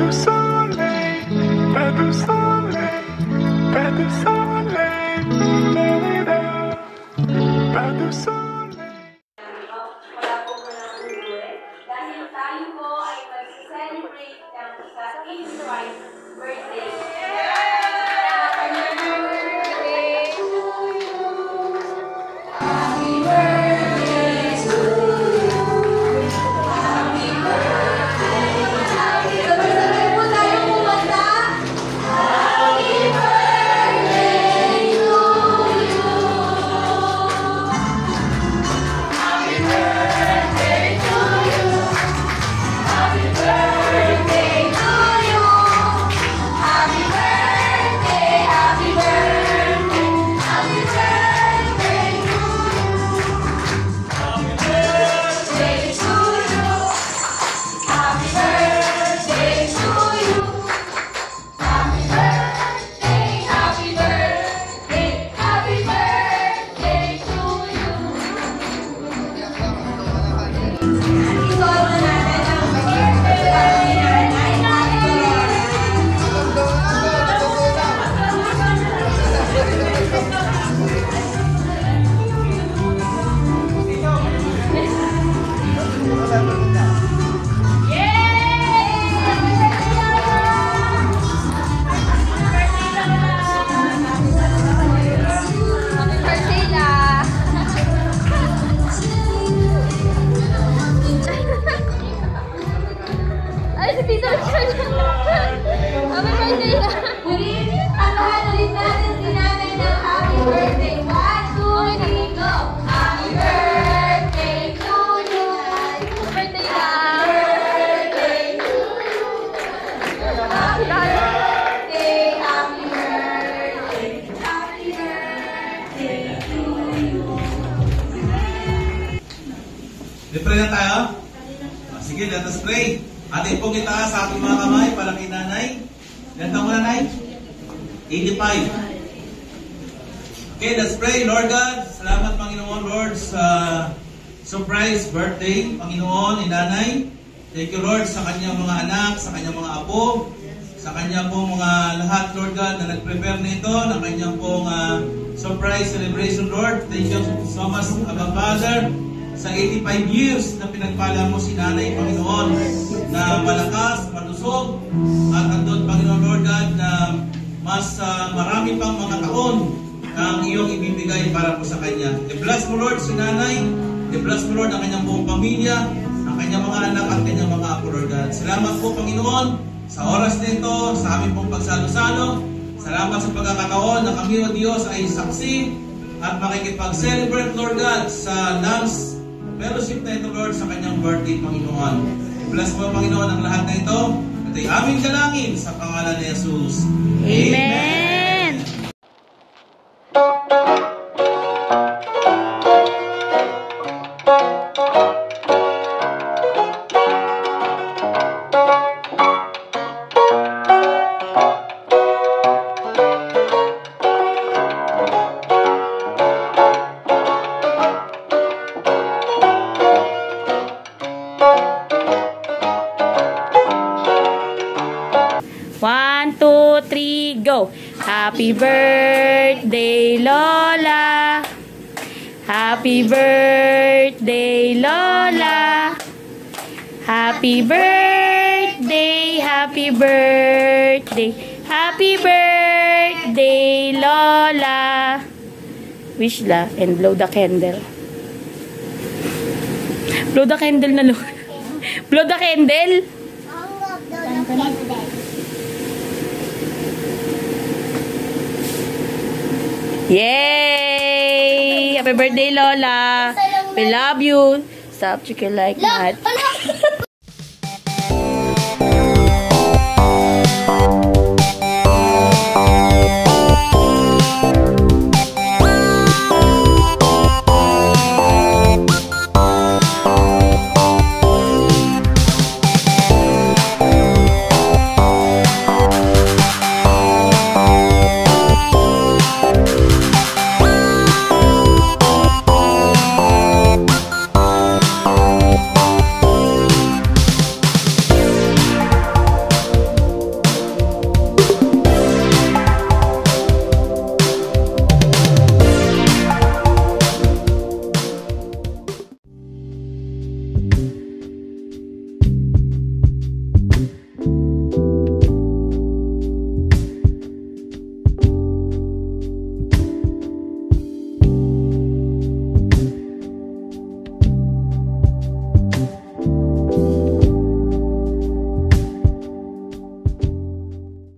du soleil, pas du soleil, pas du soleil, pas du soleil. Wala po ko na uuwi dahil tayo po ay mag-celebrate ng sa-Israel's birthday. Pray na tayo? Sige, let us pray. Ating pong itaas sa ating mga kamay para kay nanay. Ilan taong mo nanay? 85. Okay, let's pray. Lord God, salamat Panginoon Lord sa surprise birthday, Panginoon, ni nanay. Thank you Lord sa kanyang mga anak, sa kanyang mga apo, sa kanyang pong mga lahat Lord God na nag-prepare nito ng kanyang pong surprise celebration Lord. Thank you so much Abba Father sa 85 years na pinagpala mo si nanay, Panginoon, na malakas, malusog, at andun, Panginoon Lord God, na mas marami pang mga taon ang iyong ibibigay para po sa kanya. I-bless mo Lord si nanay, i-bless mo Lord ang kanyang buong pamilya, ang kanyang mga anak at kanyang mga apo Lord God. Salamat po Panginoon sa oras nito, sa aming pong pagsalo-salo. Salamat sa pagkakataon na kami o Diyos ay saksi at makikipag-celebrate Lord God sa last fellowship na ito, Lord, sa kanyang birthday, Panginoon. Bless mo, Panginoon, ang lahat na ito. At ay aming dalangin sa pangalan ni Jesus. Amen! Go! Happy birthday, Lola! Happy birthday, Lola! Happy birthday, happy birthday, happy birthday, Lola! Wish la and blow the candle. Blow the candle na, Lola. Blow the candle! Yay! Happy birthday, Lola! We love you. Stop chicken like that.